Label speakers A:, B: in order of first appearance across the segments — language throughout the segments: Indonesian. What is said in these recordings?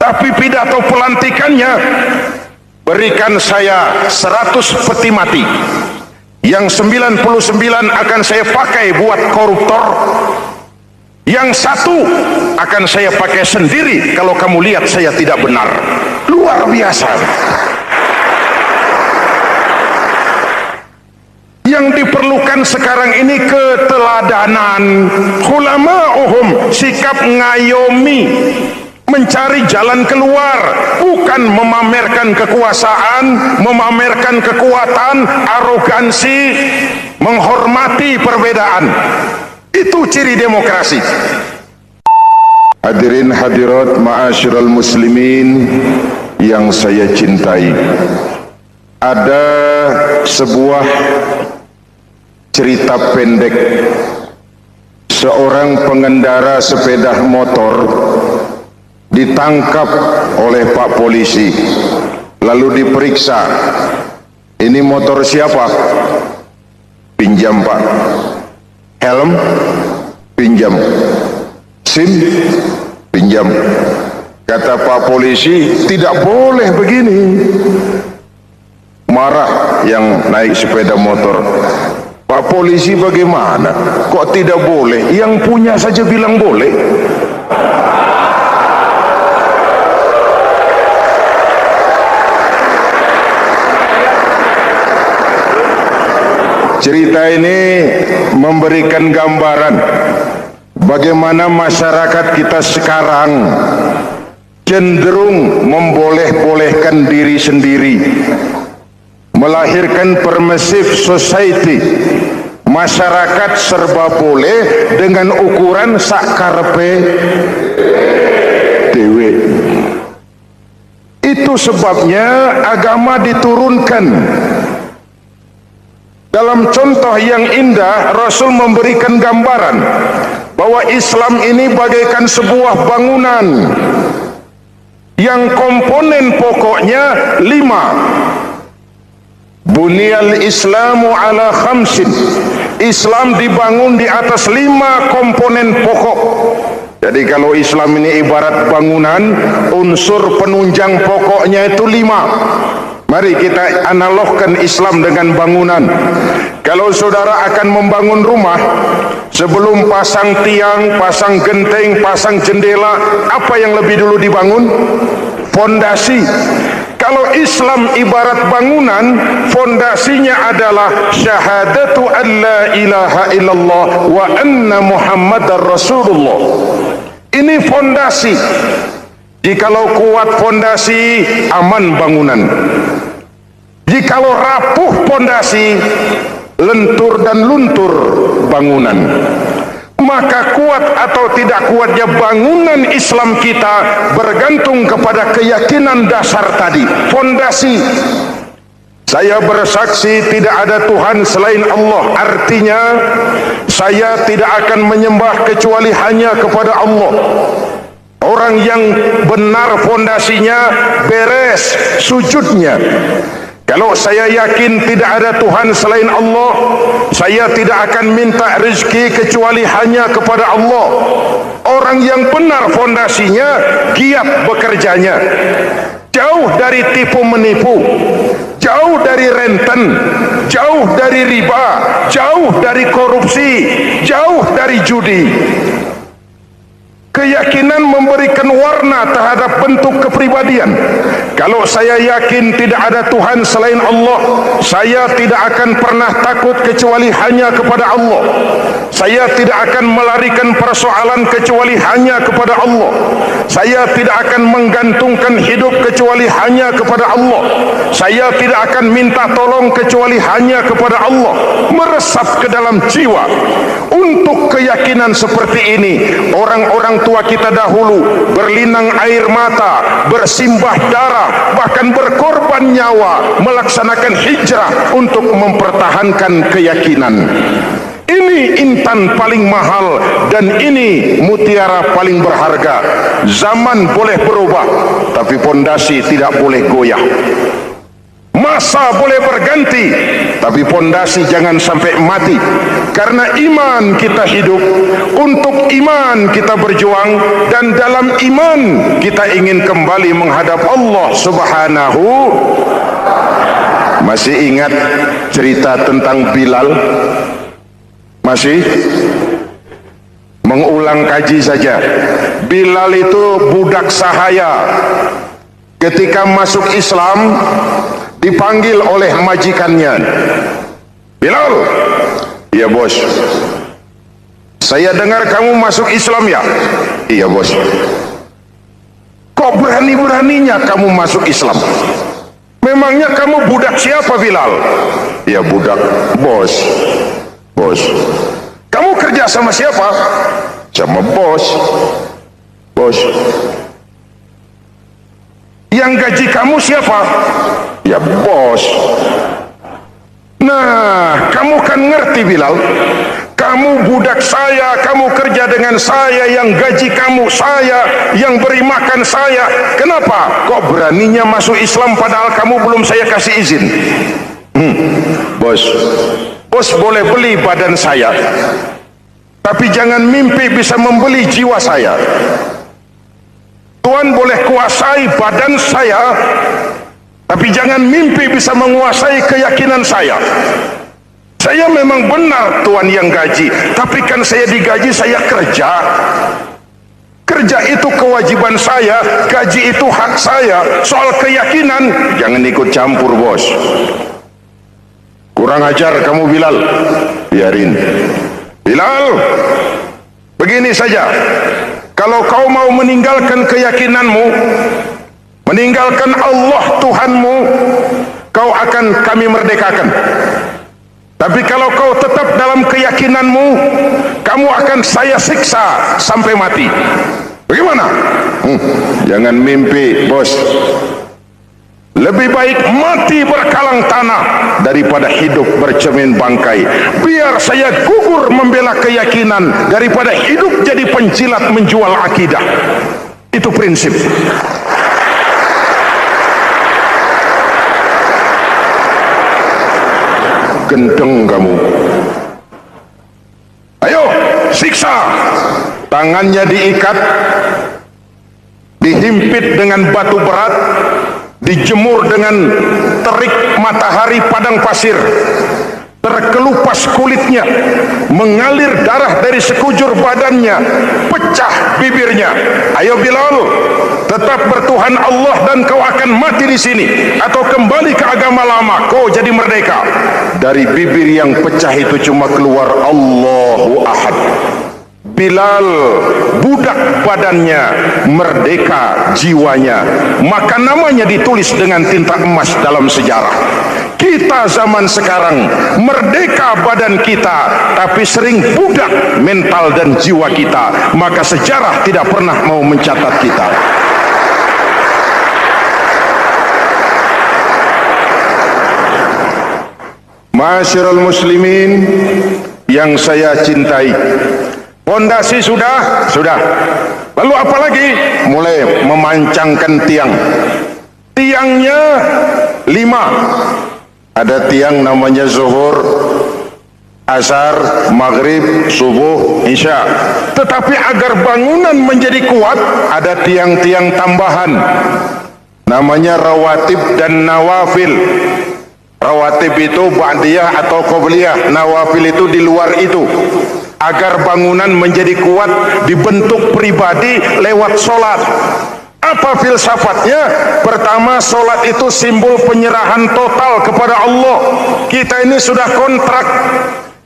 A: Tapi pidato pelantikannya, berikan saya 100 peti mati, yang 99 akan saya pakai buat koruptor, yang 1 akan saya pakai sendiri kalau kamu lihat saya tidak benar. Luar biasa. Yang diperlukan sekarang ini keteladanan. Ulama'uhum, sikap ngayomi, mencari jalan keluar, bukan memamerkan kekuasaan, memamerkan kekuatan, arogansi, menghormati perbedaan. Itu ciri demokrasi. Hadirin hadirat ma'asyiral muslimin yang saya cintai, ada sebuah cerita pendek. Seorang pengendara sepeda motor ditangkap oleh Pak Polisi, lalu diperiksa. Ini motor siapa? Pinjam Pak. Helm? Pinjam. SIM? Pinjam. Kata Pak Polisi, tidak boleh begini. Marah yang naik sepeda motor. Pak Polisi bagaimana? Kok tidak boleh? Yang punya saja bilang boleh. Cerita ini memberikan gambaran bagaimana masyarakat kita sekarang cenderung memboleh-bolehkan diri sendiri, melahirkan permissive society. Masyarakat serba boleh dengan ukuran sakarepe dewe. Itu sebabnya agama diturunkan. Dalam contoh yang indah, Rasul memberikan gambaran bahwa Islam ini bagaikan sebuah bangunan yang komponen pokoknya 5. Bunyal Islamu ala khamsin. Islam dibangun di atas 5 komponen pokok. Jadi kalau Islam ini ibarat bangunan, unsur penunjang pokoknya itu 5. Mari kita analogkan Islam dengan bangunan. Kalau saudara akan membangun rumah, sebelum pasang tiang, pasang genteng, pasang jendela, apa yang lebih dulu dibangun? Fondasi. Kalau Islam ibarat bangunan, fondasinya adalah syahadatu an la ilaha illallah wa anna muhammadar rasulullah. Ini fondasi. Jikalau kuat fondasi, aman bangunan. Jikalau rapuh fondasi, lentur dan luntur bangunan. Maka kuat atau tidak kuatnya bangunan Islam kita bergantung kepada keyakinan dasar tadi, fondasi. Saya bersaksi tidak ada Tuhan selain Allah. Artinya saya tidak akan menyembah kecuali hanya kepada Allah. Orang yang benar fondasinya beres sujudnya. Kalau saya yakin tidak ada Tuhan selain Allah, saya tidak akan minta rezeki kecuali hanya kepada Allah. Orang yang benar fondasinya, giat bekerjanya, jauh dari tipu menipu, jauh dari renten, jauh dari riba, jauh dari korupsi, jauh dari judi. Keyakinan memberikan warna terhadap bentuk kepribadian. Kalau saya yakin tidak ada Tuhan selain Allah, saya tidak akan pernah takut kecuali hanya kepada Allah. Saya tidak akan melarikan persoalan kecuali hanya kepada Allah. Saya tidak akan menggantungkan hidup kecuali hanya kepada Allah. Saya tidak akan minta tolong kecuali hanya kepada Allah. Meresap ke dalam jiwa. Untuk keyakinan seperti ini, orang-orang tua kita dahulu berlinang air mata, bersimbah darah, bahkan berkorban nyawa, melaksanakan hijrah untuk mempertahankan keyakinan. Ini intan paling mahal dan ini mutiara paling berharga. Zaman boleh berubah, tapi pondasi tidak boleh goyah. masa boleh berganti, tapi pondasi jangan sampai mati. Karena iman kita hidup, untuk iman kita berjuang, dan dalam iman kita ingin kembali menghadap Allah Subhanahu. Masih ingat cerita tentang Bilal? Masih? Mengulang kaji saja. Bilal itu budak sahaya. Ketika masuk Islam, dipanggil oleh majikannya. Bilal, iya bos. Saya dengar kamu masuk Islam ya? Iya bos. Kok berani-beraninya kamu masuk Islam? Memangnya kamu budak siapa Bilal? Ya budak bos. Bos. Kamu kerja sama siapa? Sama bos. Bos. Yang gaji kamu siapa? Ya bos. Nah, kamu kan ngerti Bilal, kamu budak saya, kamu kerja dengan saya, yang gaji kamu saya, yang beri makan saya. Kenapa? Kok beraninya masuk Islam padahal kamu belum saya kasih izin? Bos, bos boleh beli badan saya, tapi jangan mimpi bisa membeli jiwa saya. Tuhan boleh kuasai badan saya, tapi jangan mimpi bisa menguasai keyakinan saya. Saya memang benar Tuhan yang gaji, tapi kan saya digaji, saya kerja. Kerja itu kewajiban saya, gaji itu hak saya. Soal keyakinan, jangan ikut campur bos. Kurang ajar kamu Bilal. Biarin. Bilal, begini saja. Kalau kau mau meninggalkan keyakinanmu, meninggalkan Allah Tuhanmu, kau akan kami merdekakan. Tapi kalau kau tetap dalam keyakinanmu, kamu akan saya siksa sampai mati. Bagaimana? Jangan mimpi bos. Lebih baik mati berkalang tanah daripada hidup bercermin bangkai. Biar saya gugur membela keyakinan daripada hidup jadi penjilat menjual akidah. Itu prinsip. Gendeng kamu. Ayo siksa. Tangannya diikat, dihimpit dengan batu berat, dijemur dengan terik matahari padang pasir, terkelupas kulitnya, mengalir darah dari sekujur badannya, pecah bibirnya. Ayo Bilal, tetap bertuhan Allah dan kau akan mati di sini, atau kembali ke agama lama, kau jadi merdeka. Dari bibir yang pecah itu cuma keluar Allahu Ahad. Bilal budak badannya, merdeka jiwanya, maka namanya ditulis dengan tinta emas dalam sejarah. Kita zaman sekarang merdeka badan kita, tapi sering budak mental dan jiwa kita, maka sejarah tidak pernah mau mencatat kita. Masyarul muslimin yang saya cintai, fondasi sudah. Lalu apa lagi? Mulai memancangkan tiang. Tiangnya 5. Ada tiang namanya zuhur, asar, maghrib, subuh, isya. Tetapi agar bangunan menjadi kuat, ada tiang-tiang tambahan. Namanya rawatib dan nawafil. Rawatib itu ba'diyah atau qobliyah, nawafil itu di luar itu. Agar bangunan menjadi kuat, dibentuk pribadi lewat sholat. Apa filsafatnya? Pertama, sholat itu simbol penyerahan total kepada Allah. Kita ini sudah kontrak.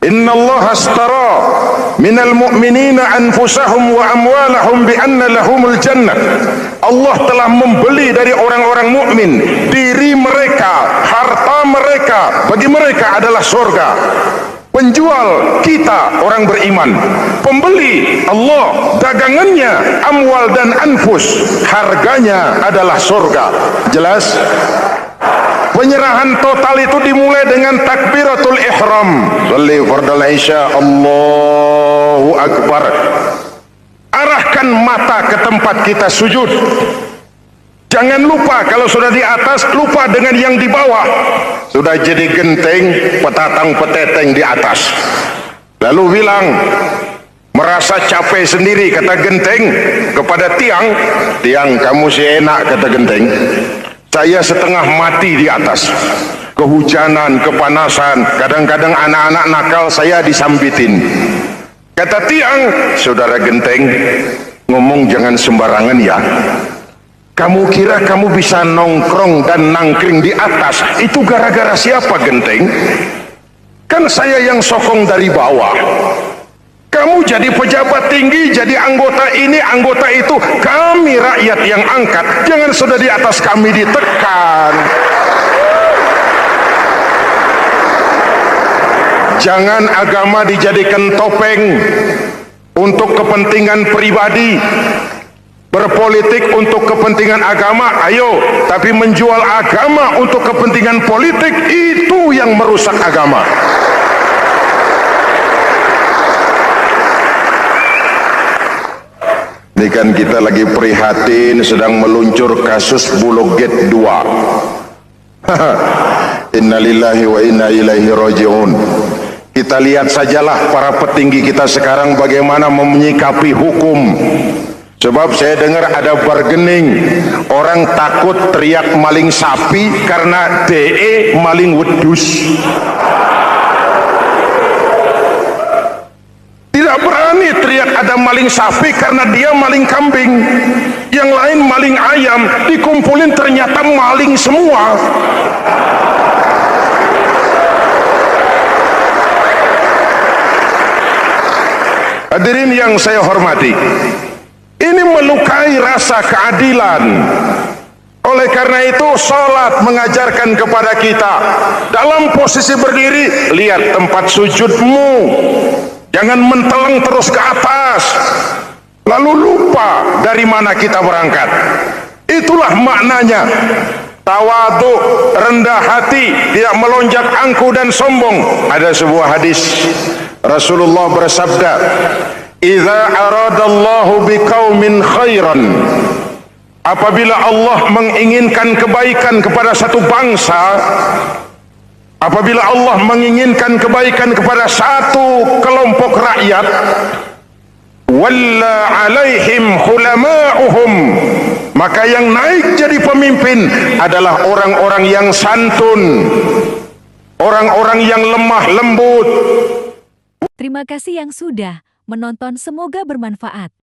A: Innallaha astara minal mu'minina anfusahum wa amwalahum bi anna lahumul jannah. Allah telah membeli dari orang-orang mukmin diri mereka, harta mereka, bagi mereka adalah surga. Penjual kita orang beriman, pembeli Allah, dagangannya amwal dan anfus, harganya adalah surga. Jelas? Penyerahan total itu dimulai dengan takbiratul ihram. Shalli fardal isya, Allahu akbar. Arahkan mata ke tempat kita sujud. Jangan lupa lupa kalau sudah di atas, lupa dengan yang di bawah. Sudah jadi genteng, petatang peteteng di atas. Lalu bilang, merasa capek sendiri, kata genteng kepada tiang. Tiang, kamu sih enak, kata genteng. Saya setengah mati di atas. Kehujanan, kepanasan, kadang-kadang anak-anak nakal saya disambitin. Kata tiang, saudara genteng, ngomong jangan sembarangan ya. Kamu kira kamu bisa nongkrong dan nangkring di atas, itu gara-gara siapa genteng? Kan saya yang sokong dari bawah. Kamu jadi pejabat tinggi, jadi anggota ini, anggota itu. Kami rakyat yang angkat. Jangan sudah di atas kami ditekan. Jangan agama dijadikan topeng untuk kepentingan pribadi. Berpolitik untuk kepentingan agama, ayo. Tapi menjual agama untuk kepentingan politik, itu yang merusak agama. Ini kan kita lagi prihatin sedang meluncur kasus Bulog Gate 2. Innalillahi wa inna ilaihi raji'un. Kita lihat sajalah para petinggi kita sekarang bagaimana menyikapi hukum. Sebab saya dengar ada bargaining, orang takut teriak maling sapi karena DE maling wedus. Tidak berani teriak ada maling sapi karena dia maling kambing. Yang lain maling ayam, dikumpulin ternyata maling semua. Hadirin yang saya hormati, ini melukai rasa keadilan. Oleh karena itu, salat mengajarkan kepada kita dalam posisi berdiri, lihat tempat sujudmu. Jangan menteleng terus ke atas, lalu lupa dari mana kita berangkat. Itulah maknanya tawadhu, rendah hati, tidak melonjak angku dan sombong. Ada sebuah hadis Rasulullah bersabda, "Idza aradallahu biqaumin khairan." Apabila Allah menginginkan kebaikan kepada satu bangsa, apabila Allah menginginkan kebaikan kepada satu kelompok rakyat, walla alaihim hulama'uhum, maka yang naik jadi pemimpin adalah orang-orang yang santun, orang-orang yang lemah lembut.
B: Terima kasih yang sudah menonton, semoga bermanfaat.